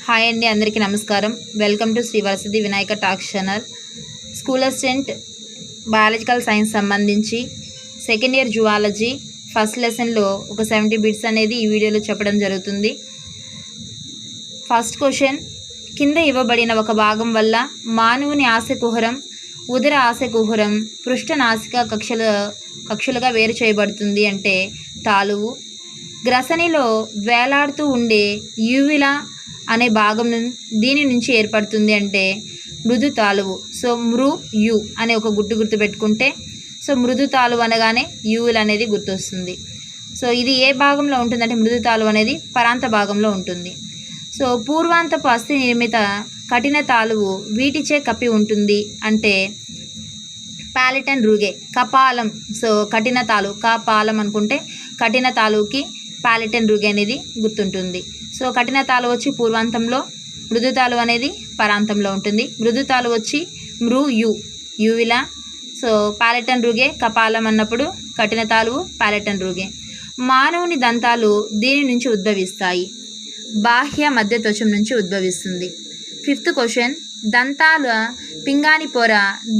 Hi అండి, అందరికీ నమస్కారం. Welcome to Shri Varasiddhi Vinayaka talks channel. School assistant biological science సంబంధించి సెకండ్ ఇయర్ జువాలజీ ఫస్ట్ లెసన్లో ఒక 70 బిట్స్ అనేది ఈ వీడియోలో చెప్పడం జరుగుతుంది. ఫస్ట్ క్వశ్చన్, కింద ఇవ్వబడిన ఒక భాగం వల్ల మానవుని ఆశకుహరం, ఉదర ఆశకుహరం పృష్ఠ నాసిక కక్షలుగా వేరు చేయబడుతుంది అంటే తాలువు. గ్రసనిలో వేలాడుతూ ఉండే యూవిలా అనే భాగం దీని నుంచి ఏర్పడుతుంది అంటే మృదు తాలువు. సో యు అనే ఒక గుర్తు పెట్టుకుంటే సో మృదు తాలువు అనగానే యూవిల్ అనేది గుర్తొస్తుంది. సో ఇది ఏ భాగంలో ఉంటుందంటే మృదు తాలువు అనేది పరాంత భాగంలో ఉంటుంది. సో పూర్వాంతపు అస్థి నిర్మిత కఠిన తాలువు వీటిచే కప్పి ఉంటుంది అంటే పాలిటన్ రూగే. కపాలం, సో కఠిన తాలువు కపాలం అనుకుంటే కఠిన తాలువుకి పాలిటన్ రూగే అనేది గుర్తుంటుంది. సో కఠిన తాలువు వచ్చి పూర్వాంతంలో, మృదు తాలువు అనేది పరాంతంలో ఉంటుంది. మృదు తాలువు వచ్చి యూవిలా. సో పాలిటన్ రూగే కపాలం అన్నప్పుడు కఠిన తాలువు పాలిటన్ రూగే. మానవుని దంతాలు దీని నుంచి ఉద్భవిస్తాయి, బాహ్య మధ్య త్వచం నుంచి ఉద్భవిస్తుంది. ఫిఫ్త్ క్వశ్చన్, దంతాల పింగాణి పొర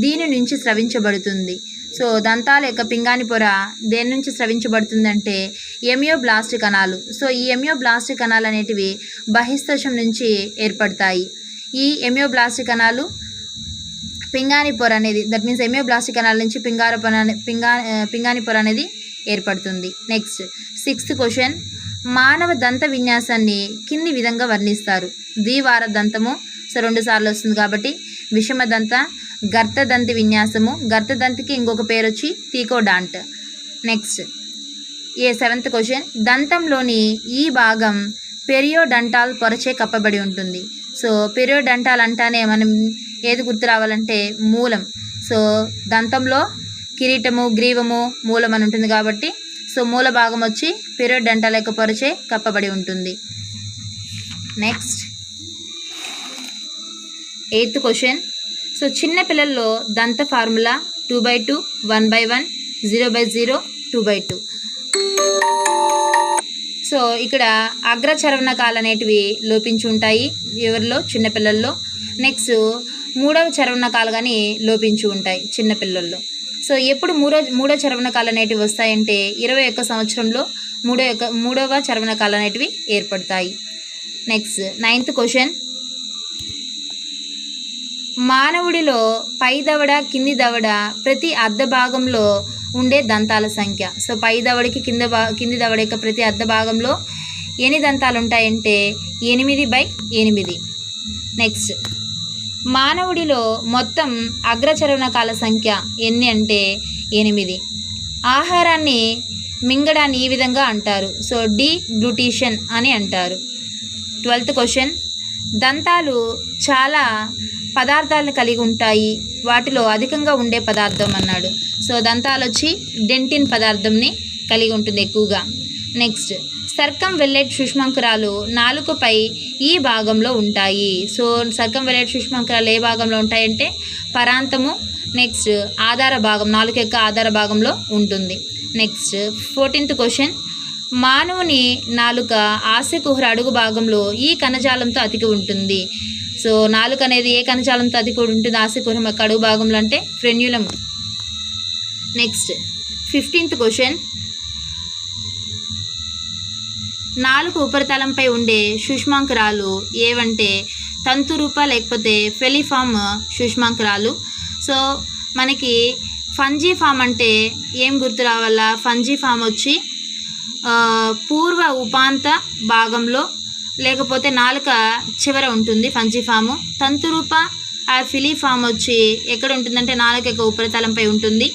దీని నుంచి స్రవించబడుతుంది. సో దంతాల యొక్క పింగాణి పొర దేని నుంచి స్రవించబడుతుందంటే ఎమియోబ్లాస్ట్ కణాలు. సో ఈ ఎమియోబ్లాస్ట్ కణాలు అనేటివి బహిస్త్వచం నుంచి ఏర్పడతాయి. ఈ ఎమియోబ్లాస్ట్ కణాలు పింగాణి పొర అనేది, దట్ మీన్స్ ఎమియోబ్లాస్ట్ కణాల నుంచి పింగాణి పొర అనేది ఏర్పడుతుంది. నెక్స్ట్ సిక్స్త్ క్వశ్చన్, మానవ దంత విన్యాసాన్ని కింది విధంగా వర్ణిస్తారు. ద్వివార దంతము, సో 2 సార్లు వస్తుంది కాబట్టి విషమదంత, గర్తదంతి విన్యాసము. గర్తదంతికి ఇంకొక పేరు వచ్చి తీకోడాంట్. నెక్స్ట్ సెవెంత్ క్వశ్చన్, దంతంలోని ఈ భాగం పెరియోడంటాల్ పొరచే కప్పబడి ఉంటుంది. సో పెరియోడంటాల్ అంటానే మనం ఏది గుర్తు రావాలంటే మూలం. సో దంతంలో కిరీటము, గ్రీవము, మూలం అని ఉంటుంది కాబట్టి సో మూల భాగం వచ్చి పెరియోడంటాల్ యొక్క పొరచే కప్పబడి ఉంటుంది. నెక్స్ట్ ఎయిత్ క్వశ్చన్, సో చిన్న పిల్లల్లో దంత ఫార్ములా 2/2, 1/1, 0/0, 2/2. సో ఇక్కడ అగ్రచర్వణకాలు అనేటివి లోపించి ఉంటాయి ఎవరిలో, చిన్నపిల్లల్లో. నెక్స్ట్ 3వ చర్వణకాలు కానీ లోపించి ఉంటాయి చిన్నపిల్లల్లో. సో ఎప్పుడు మూడో చర్వణకాలు అనేటివి వస్తాయంటే 21వ సంవత్సరంలో 3వ చర్వణకాలు అనేటివి ఏర్పడతాయి. నెక్స్ట్ 9th క్వశ్చన్, మానవుడిలో పై దవడ, కింది దవడ ప్రతి అర్ధ భాగంలో ఉండే దంతాల సంఖ్య. సో పై దవడికి కింది దవడ యొక్క ప్రతి అర్ధ భాగంలో ఎన్ని దంతాలు ఉంటాయంటే 8/8. నెక్స్ట్ మానవుడిలో మొత్తం అగ్రచర్వణకాల సంఖ్య ఎన్ని అంటే 8. ఆహారాన్ని మింగడాన్ని ఈ విధంగా అంటారు. సో డీగ్లూటిషన్ అని అంటారు. 12th క్వశ్చన్, దంతాలు చాలా పదార్థాలను కలిగి ఉంటాయి, వాటిలో అధికంగా ఉండే పదార్థం అన్నాడు. సో దంతాలు వచ్చి డెంటిన్ పదార్థంని కలిగి ఉంటుంది ఎక్కువగా. నెక్స్ట్ సర్కంవెల్లెట్ సూక్ష్మాంకురాలు నాలుకపై ఈ భాగంలో ఉంటాయి. సో సర్కంవెల్లెట్ సూక్ష్మాంకురాలు ఏ భాగంలో ఉంటాయంటే పరాంతము. నెక్స్ట్ ఆధార భాగం, నాలుక యొక్క ఆధార భాగంలో ఉంటుంది. నెక్స్ట్ 14th క్వశ్చన్, మానవుని నాలుక ఆశకుహర అడుగు భాగంలో ఈ కణజాలంతో అతికి ఉంటుంది. సో నాలుక అనేది ఏ కణజాలంతో అతికి ఉంటుంది ఆశకుహరం యొక్క అడుగు భాగంలో అంటే ఫ్రెన్యులం. నెక్స్ట్ 15th క్వశ్చన్, నాలుక ఉపరితలంపై ఉండే సూక్ష్మాంకురాలు ఏవంటే తంతురూప లేకపోతే ఫెలిఫామ్ సూక్ష్మాంకురాలు. సో మనకి ఫంజీఫామ్ అంటే ఏం గుర్తు రావాలా, ఫంజీఫామ్ వచ్చి పూర్వ ఉపాంత భాగంలో లేకపోతే నాలుక చివర ఉంటుంది ఫంజీఫాము. తంతురూప ఫిలిఫామ్ వచ్చి ఎక్కడ ఉంటుందంటే నాలుక యొక్క ఉపరితలంపై ఉంటుంది.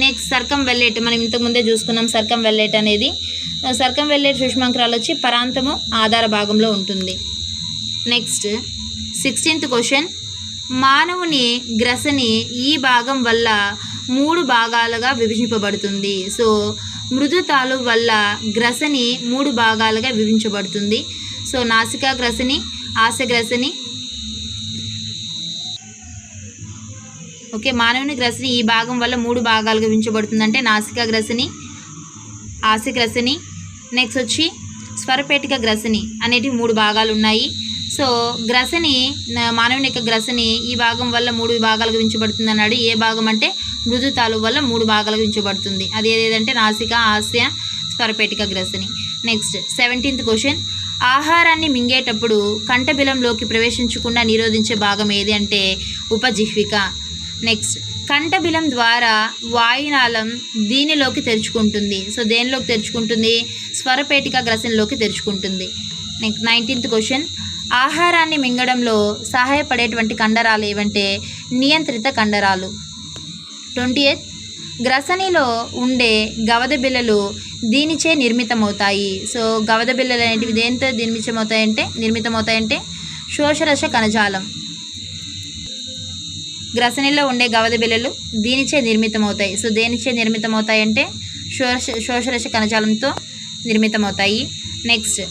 నెక్స్ట్ సర్కంవెల్లెట్, మనం ఇంతకుముందే చూసుకున్నాం సర్కంవెల్లెట్ అనేది. సర్కంవెల్లెట్ సూక్ష్మాంకురాలు వచ్చి పరాంతము ఆధార భాగంలో ఉంటుంది. నెక్స్ట్ 16th క్వశ్చన్, మానవుని గ్రసని ఈ భాగం వల్ల 3 భాగాలుగా విభజింపబడుతుంది. సో మృదు తాలువు వల్ల గ్రసని 3 భాగాలుగా విభజించబడుతుంది. సో నాసికా గ్రసని, ఆశగ్రసని. ఓకే, మానవుని గ్రసని ఈ భాగం వల్ల 3 భాగాలుగా విభజించబడుతుంది అంటే నాసికా గ్రసని, ఆశగ్రసని. నెక్స్ట్ వచ్చి స్వరపేటిక గ్రసని అనేటివి 3 భాగాలు ఉన్నాయి. సో గ్రసని మానవుని యొక్క గ్రసని ఈ భాగం వల్ల 3 విభాగాలుగా విభజించబడుతుంది అన్నాడు. ఏ భాగం అంటే మృదు తాలూవు వల్ల 3 భాగాలుగా విభజించబడుతుంది. అది ఏదంటే నాసిక, హాస్య, స్వరపేటిక గ్రసని. నెక్స్ట్ 17th క్వశ్చన్, ఆహారాన్ని మింగేటప్పుడు కంఠబిలంలోకి ప్రవేశించకుండా నిరోధించే భాగం ఏది అంటే ఉపజిహ్విక. నెక్స్ట్ కంఠబిలం ద్వారా వాయునాళం దీనిలోకి తెరుచుకుంటుంది. సో దేనిలోకి తెరుచుకుంటుంది? స్వరపేటిక గ్రసనలోకి తెరుచుకుంటుంది. నెక్స్ట్ 19th క్వశ్చన్, ఆహారాన్ని మింగడంలో సహాయపడేటువంటి కండరాలు ఏవంటే నియంత్రిత కండరాలు. 20th, గ్రసనిలో ఉండే గవద బిళ్ళలు దీనిచే నిర్మితమవుతాయి. సో గవద బిళ్ళలు అనేటివి దేనితో నిర్మితమవుతాయంటే శోషరస కణజాలం. గ్రసనిలో ఉండే గవద బిళ్ళలు దీనిచే నిర్మితమవుతాయి. సో దేనిచే నిర్మితమవుతాయి అంటే శోషరస కణజాలంతో నిర్మితమవుతాయి. నెక్స్ట్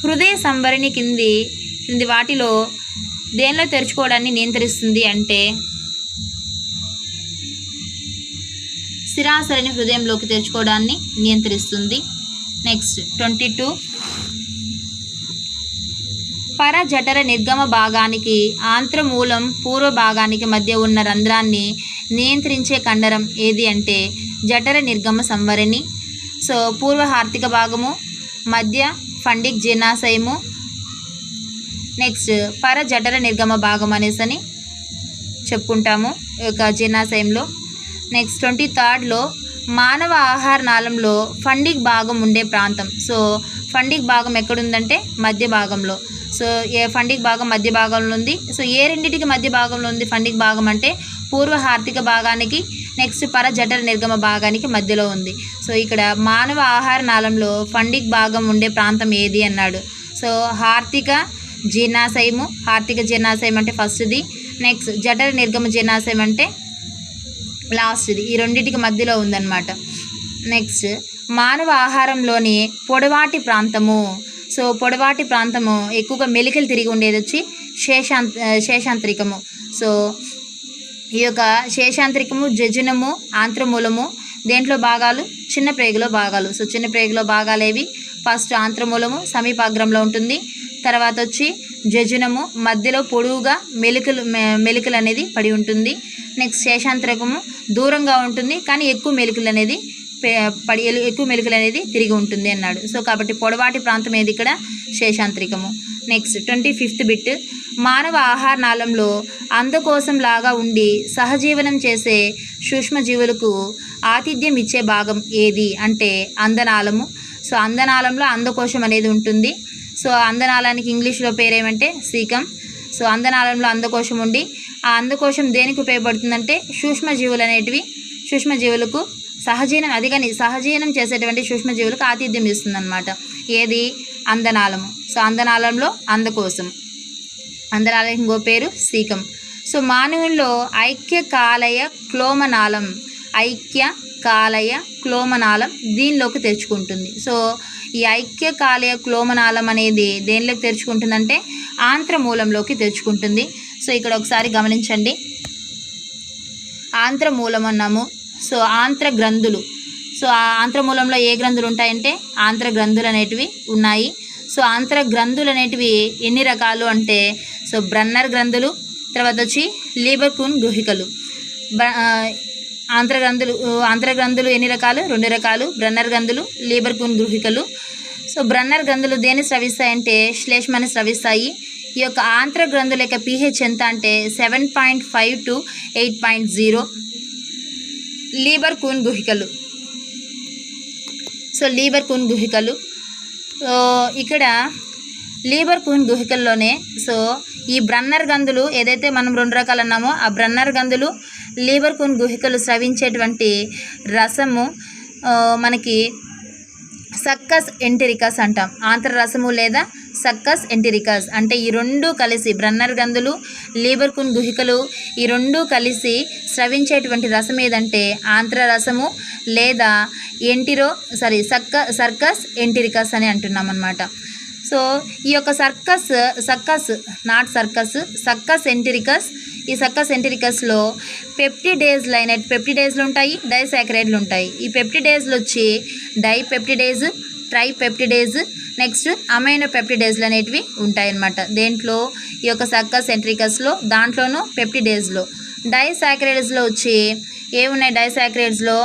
హృదయ సంవరణి కింది వాటిలో దేనిలో తెరుచుకోవడాన్ని నియంత్రిస్తుంది అంటే స్థిరాసరిని హృదయంలోకి తెరుచుకోవడాన్ని నియంత్రిస్తుంది. నెక్స్ట్ 22, పరజఠర నిర్గమ భాగానికి ఆంత్రమూలం పూర్వ భాగానికి మధ్య ఉన్న రంధ్రాన్ని నియంత్రించే కండరం ఏది అంటే జఠర నిర్గమ సంవరణి. సో పూర్వ హార్దిక భాగము, మధ్య ఫండిక్ జీర్ణాశయము, నెక్స్ట్ పరజఠర నిర్గమ భాగం అనేసి చెప్పుకుంటాము ఈ యొక్క జీర్ణాశయంలో. నెక్స్ట్ 23లో మానవ ఆహార నాళంలో ఫండిక్ భాగం ఉండే ప్రాంతం. సో ఫండిక్ భాగం ఎక్కడుందంటే మధ్య భాగంలో. సో ఏ ఫండిక్ భాగం మధ్య భాగంలో ఉంది. సో ఏ రెండింటికి మధ్య భాగంలో ఉంది ఫండిక్ భాగం అంటే పూర్వ హార్దిక భాగానికి, నెక్స్ట్ పరజఠర నిర్గమ భాగానికి మధ్యలో ఉంది. సో ఇక్కడ మానవ ఆహార నాళంలో ఫండిక్ భాగం ఉండే ప్రాంతం ఏది అన్నాడు. సో హార్దిక జీర్ణాశయము అంటే ఫస్ట్ది, నెక్స్ట్ జఠర నిర్గమ జీర్ణాశయం అంటే లాస్ట్ది. ఈ రెండింటికి మధ్యలో ఉందన్నమాట. నెక్స్ట్ మానవ ఆహారంలోని పొడవాటి ప్రాంతము. సో పొడవాటి ప్రాంతము ఎక్కువగా మెలికలు తిరిగి ఉండేది వచ్చి శేషాంతరికము. సో ఈ యొక్క శేషాంతరికము, జజునము, ఆంత్రమూలము దేంట్లో భాగాలు? చిన్న ప్రేగులో భాగాలు. సో చిన్న ప్రేగులో భాగాలు ఏవి? ఫస్ట్ ఆంత్రమూలము సమీపాగ్రంలో ఉంటుంది, తర్వాత వచ్చి జజునము మధ్యలో పొడవుగా మెలికలు అనేది పడి ఉంటుంది. నెక్స్ట్ శేషాంతరికము దూరంగా ఉంటుంది కానీ ఎక్కువ మెలికలు అనేది తిరిగి ఉంటుంది అన్నాడు. సో కాబట్టి పొడవాటి ప్రాంతం ఏది ఇక్కడ? శేషాంతరికము. నెక్స్ట్ 25th బిట్, మానవ ఆహార నాళంలో అందకోశం లాగా ఉండి సహజీవనం చేసే సూక్ష్మజీవులకు ఆతిథ్యం ఇచ్చే భాగం ఏది అంటే అందనాళము. సో అందనాళంలో అందకోశం అనేది ఉంటుంది. సో అందనాళానికి ఇంగ్లీష్లో పేరేమంటే సీకం. సో అందనాళంలో అందకోశం ఉండి ఆ అందకోశం దేనికి ఉపయోగపడుతుందంటే సూక్ష్మజీవులకు సహజీవనం చేసేటువంటి సూక్ష్మజీవులకు ఆతిథ్యం ఇస్తుంది అనమాట. ఏది? అందనాళము. సో అందనాళంలో అందకోశం, అందనాళం ఇంకో పేరు సీకం. సో మానవుల్లో ఐక్యకాలయ క్లోమనాళం దీనిలోకి తెరుచుకుంటుంది. సో ఈ ఐక్యకాలయ క్లోమనాళం అనేది దేనిలోకి తెరుచుకుంటుందంటే ఆంత్రమూలంలోకి తెరుచుకుంటుంది. సో ఇక్కడ ఒకసారి గమనించండి, ఆంత్రమూలం అన్నాము. సో ఆంత్ర గ్రంథులు. సో ఆ ఆంత్రమూలంలో ఏ గ్రంథులు ఉంటాయంటే ఆంత్ర గ్రంథులు అనేటివి ఉన్నాయి. సో ఆంత్ర గ్రంథులు అనేటివి ఎన్ని రకాలు అంటే సో బ్రన్నర్ గ్రంథులు, తర్వాత వచ్చి లీబర్కూన్ గుహికలు. ఆంత్ర గ్రంథులు ఎన్ని రకాలు? 2 రకాలు, బ్రన్నర్ గ్రంథులు, లీబర్కూన్ గుహికలు. సో బ్రన్నర్ గ్రంథులు దేన్ని స్రవిస్తాయంటే శ్లేష్మాన్ని స్రవిస్తాయి. ఈ యొక్క ఆంత్ర గ్రంథుల యొక్క pH ఎంత అంటే 7.5 to 8.0. లీబర్కూన్ గుహికలు. సో లీబర్కూన్ గుహికలు ఇక్కడ లీబర్కూన్ గుహికల్లోనే సో ఈ బ్రన్నర్ గంధులు ఏదైతే మనం 2 రకాలు అన్నామో ఆ బ్రన్నర్ గంధులు లీబర్కూన్ గుహికలు స్రవించేటువంటి రసము మనకి సక్కస్ ఎంటెరికస్ అంటాం. ఆంత్ర రసము లేదా సక్కస్ ఎంటెరికస్ అంటే ఈ 2 కలిసి బ్రన్నర్ గంధులు, లీబర్కూన్ గుహికలు ఈ 2 కలిసి స్రవించేటువంటి రసం ఏదంటే ఆంత్ర రసము లేదా సర్కస్ ఎంటెరికస్ అని అంటున్నాం అన్నమాట. సో ఈ యొక్క సక్కస్ ఎంటెరికస్, ఈ సక్కస్ ఎంటెరికస్లో పెప్టిడేజ్లు ఉంటాయి, డైసాకరైడ్లు ఉంటాయి. ఈ పెప్టిడేజ్లు వచ్చి డైపెప్టిడేజ్, ట్రైపెప్టిడేజ్, నెక్స్ట్ అమైనో పెప్టిడేజ్లు అనేటివి ఉంటాయన్నమాట. దేంట్లో ఈ యొక్క సక్కస్ ఎంట్రికస్లో, దాంట్లోనూ పెప్టిడేజ్లో. డైసాక్రైడ్స్లో వచ్చి ఏమున్నాయి? డైసాక్రైడ్స్లో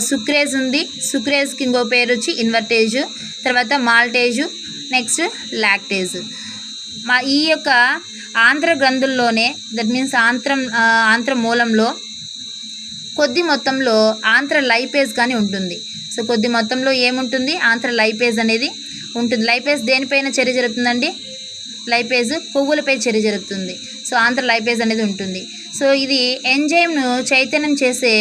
సుక్రేజ్ ఉంది. సుక్రేజ్కి ఇంకో పేరు వచ్చి ఇన్వర్టేజ్, తర్వాత మాల్టేజు, నెక్స్ట్ లాక్టేజ్. ఈ యొక్క ఆంత్ర గ్రంథుల్లోనే, దట్ మీన్స్ ఆంత్ర మూలంలో కొద్ది మొత్తంలో ఆంత్ర లైపేజ్ కానీ ఉంటుంది. సో కొద్ది మొత్తంలో ఏముంటుంది? ఆంత్ర లైపేజ్ అనేది ఉంటుంది. లైపేజ్ దేనిపైన చర్య జరుగుతుందండి? లైపేజ్ కొవ్వులపై చర్య జరుగుతుంది. సో ఆంత్ర లైపేజ్ అనేది ఉంటుంది. సో ఇది ఎంజైమ్ను చైతన్యం చేసే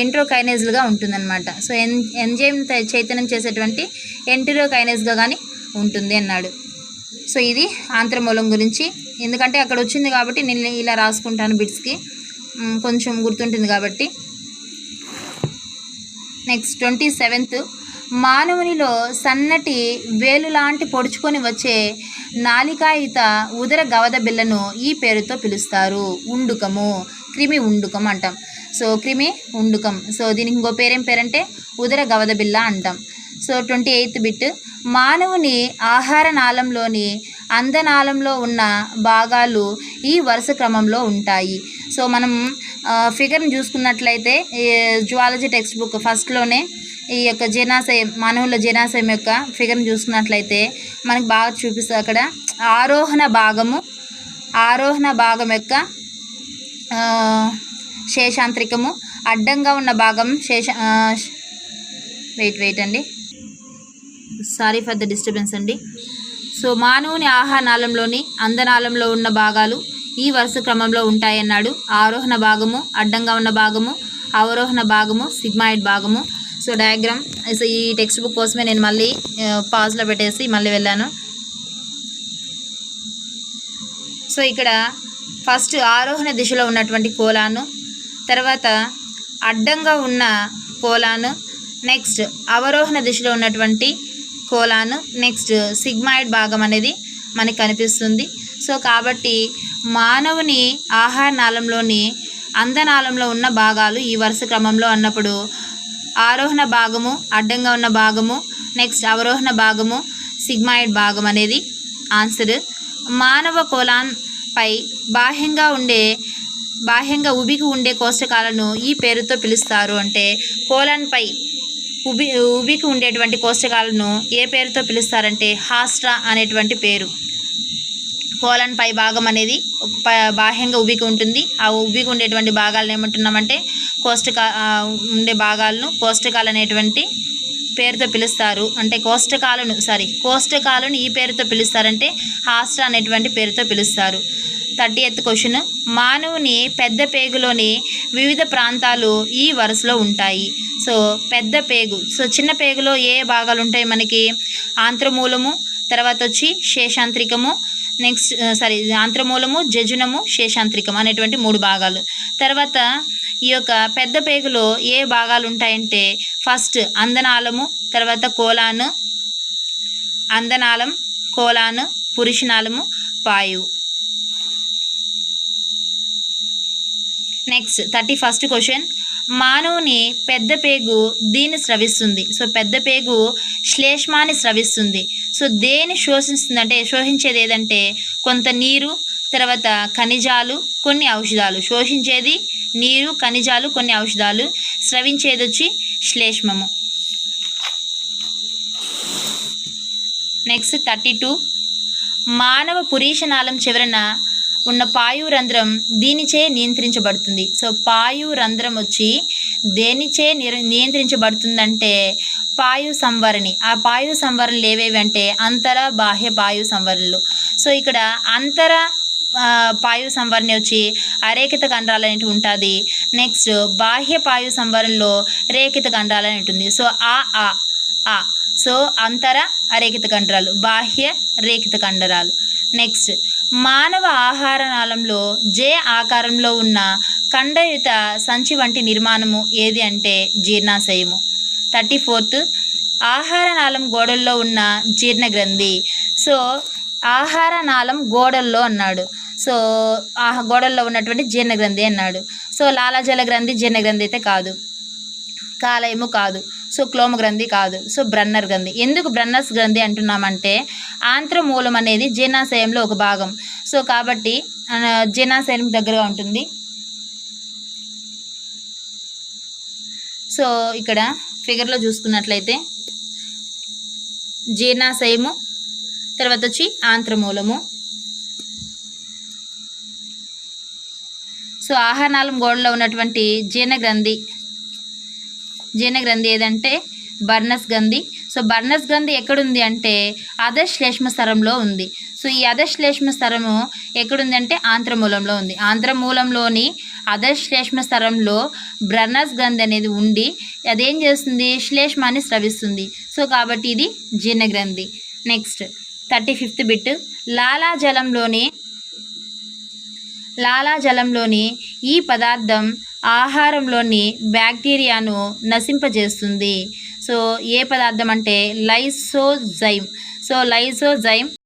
ఎంట్రోకైనేజ్లుగా ఉంటుందన్నమాట. సో ఎంజైమ్ చైతన్యం చేసేటువంటి ఎంట్రోకైనేజ్గా కానీ ఉంటుంది అన్నాడు. సో ఇది ఆంత్రమూలం గురించి. ఎందుకంటే అక్కడ వచ్చింది కాబట్టి నేను ఇలా రాసుకుంటాను బిట్స్కి, కొంచెం గుర్తుంటుంది కాబట్టి. నెక్స్ట్ 27th, మానవునిలో సన్నటి వేలు లాంటి పొడుచుకొని వచ్చే నాలికాయుత ఉదర గవద బిళ్ళను ఈ పేరుతో పిలుస్తారు. ఉండుకము, క్రిమి ఉండుకం అంటాం. సో క్రిమి ఉండుకం. సో దీనికి ఇంకో పేరేం పేరంటే ఉదర గవద బిళ్ళ అంటాం. సో 28th బిట్, మానవుని ఆహార నాళంలోని అందనాళంలో ఉన్న భాగాలు ఈ వరుస క్రమంలో ఉంటాయి. సో మనం ఫిగర్ని చూసుకున్నట్లయితే జువాలజీ టెక్స్ట్ బుక్ ఫస్ట్లోనే ఈ యొక్క జీర్ణాశయం, మానవుల జీర్ణాశయం యొక్క ఫిగర్ని చూసుకున్నట్లయితే మనకు బాగా చూపిస్తుంది. అక్కడ ఆరోహణ భాగం యొక్క శేషాంత్రికము, అడ్డంగా ఉన్న భాగం వెయిట్ అండి, సారీ ఫర్ ద డిస్టర్బెన్స్ అండి. సో మానవుని ఆహార నాళంలోని అందనాళంలో ఉన్న భాగాలు ఈ వరుస క్రమంలో ఉంటాయన్నాడు. ఆరోహణ భాగము, అడ్డంగా ఉన్న భాగము, అవరోహణ భాగము, సిగ్మాయిడ్ భాగము. సో డయాగ్రామ్ ఈ టెక్స్ట్ బుక్ కోసమే నేను మళ్ళీ పాజ్లో పెట్టేసి మళ్ళీ వెళ్ళాను. సో ఇక్కడ ఫస్ట్ ఆరోహణ దిశలో ఉన్నటువంటి కోలాను, తర్వాత అడ్డంగా ఉన్న కోలాను, నెక్స్ట్ అవరోహణ దిశలో ఉన్నటువంటి కోలాను, నెక్స్ట్ సిగ్మాయిడ్ భాగం అనేది మనకి కనిపిస్తుంది. సో కాబట్టి మానవుని ఆహార నాళంలోని అందనాళంలో ఉన్న భాగాలు ఈ వరుస క్రమంలో అన్నప్పుడు ఆరోహణ భాగము, అడ్డంగా ఉన్న భాగము, నెక్స్ట్ అవరోహణ భాగము, సిగ్మాయిడ్ భాగం అనేది ఆన్సర్. మానవ కోలాన్ పై బాహ్యంగా ఉబికి ఉండే కోష్టకాలను ఈ పేరుతో పిలుస్తారు. అంటే కోలాన్ పై ఉబికి ఉండేటువంటి కోష్టకాలను ఏ పేరుతో పిలుస్తారంటే హాస్ట్రా అనేటువంటి పేరు. కోలాన్ పై భాగం అనేది బాహ్యంగా ఉబికి ఉంటుంది. ఆ ఉబికి ఉండేటువంటి భాగాలను ఏమంటున్నామంటే ఉండే భాగాలను కోష్టకాలు అనేటువంటి పేరుతో పిలుస్తారు. అంటే కోష్టకాలను ఈ పేరుతో పిలుస్తారంటే హాస్ట్రా అనేటువంటి పేరుతో పిలుస్తారు. 30th క్వశ్చన్, మానవుని పెద్ద పేగులోని వివిధ ప్రాంతాలు ఈ వరుసలో ఉంటాయి. సో పెద్ద పేగు, సో చిన్న పేగులో ఏ భాగాలు ఉంటాయి మనకి? ఆంత్రమూలము, తర్వాత వచ్చి శేషాంత్రికము, నెక్స్ట్ ఆంత్రమూలము, జజునము, శేషాంత్రికం అనేటువంటి 3 భాగాలు. తర్వాత ఈ యొక్క పెద్ద పేగులో ఏ భాగాలు ఉంటాయంటే ఫస్ట్ అందనాళము, తర్వాత అందనాళం, కోలాను, పురుషనాళము, పాయువు. నెక్స్ట్ 31st క్వశ్చన్, మానవుని పెద్ద పేగు దీన్ని స్రవిస్తుంది. సో పెద్ద పేగు శ్లేష్మాన్ని స్రవిస్తుంది. సో దేని శోషిస్తుంది అంటే శోషించేది ఏదంటే కొంత నీరు, తర్వాత ఖనిజాలు, కొన్ని ఔషధాలు. శోషించేది నీరు, ఖనిజాలు, కొన్ని ఔషధాలు. స్రవించేది వచ్చి శ్లేష్మము. నెక్స్ట్ 32, మానవ పురీషనాళం చివరన ఉన్న పాయురంధ్రం దీనిచే నియంత్రించబడుతుంది. సో పాయురంధ్రం వచ్చి దేనిచే నియంత్రించబడుతుందంటే పాయు సంవరణి. ఆ పాయు సంవరణలు ఏవేవి అంటే అంతర, బాహ్య పాయు సంవరణలు. సో ఇక్కడ అంతర పాయు సంవరణి వచ్చి అరేఖిత కండరాలు అనేటివి ఉంటుంది. నెక్స్ట్ బాహ్య పాయు సంవరణలో రేఖిత కండరాలు అని ఉంటుంది. సో సో అంతర అరేఖిత కండరాలు, బాహ్య రేఖిత కండరాలు. నెక్స్ట్ మానవ ఆహార నాళంలో జే ఆకారంలో ఉన్న ఖండయుత సంచి వంటి నిర్మాణము ఏది అంటే జీర్ణాశయము. 34th, ఆహార నాళం గోడల్లో ఉన్న జీర్ణ గ్రంథి. సో ఆహార నాళం గోడల్లో అన్నాడు. సో గోడల్లో ఉన్నటువంటి జీర్ణ గ్రంథి అన్నాడు. సో లాలాజల గ్రంథి జీర్ణ గ్రంథి అయితే కాదు. కాలేయము కాదు. సో క్లోమ గ్రంథి కాదు. సో బ్రన్నర్ గ్రంథి. ఎందుకు బ్రన్నర్స్ గ్రంథి అంటున్నామంటే ఆంత్రమూలం అనేది జీర్ణాశయంలో ఒక భాగం. సో కాబట్టి జీర్ణాశయం దగ్గరగా ఉంటుంది. సో ఇక్కడ ఫిగర్లో చూసుకున్నట్లయితే జీర్ణాశయము, తర్వాత వచ్చి ఆంత్రమూలము. సో ఆహారనాళం గోడలో ఉన్నటువంటి జీర్ణగ్రంథి ఏదంటే బర్నస్ గ్రంథి. సో బర్నస్ గ్రంథి ఎక్కడుంది అంటే అధశ్లేష్మ స్తరంలో ఉంది. సో ఈ అధశ్లేష్మ స్తరము ఎక్కడుంది అంటే ఆంత్రమూలంలో ఉంది. ఆంత్రమూలంలోని అధశ్లేష్మ స్తరంలో బర్నస్ గ్రంథి అనేది ఉండి అదేం చేస్తుంది, శ్లేష్మాన్ని స్రవిస్తుంది. సో కాబట్టి ఇది జీర్ణగ్రంథి. Next 35th bit. లాలాజలంలోని ఈ పదార్థం ఆహారంలోని బ్యాక్టీరియాను నశింపజేస్తుంది. సో ఏ పదార్థం అంటే లైసోజైమ్. So lysozyme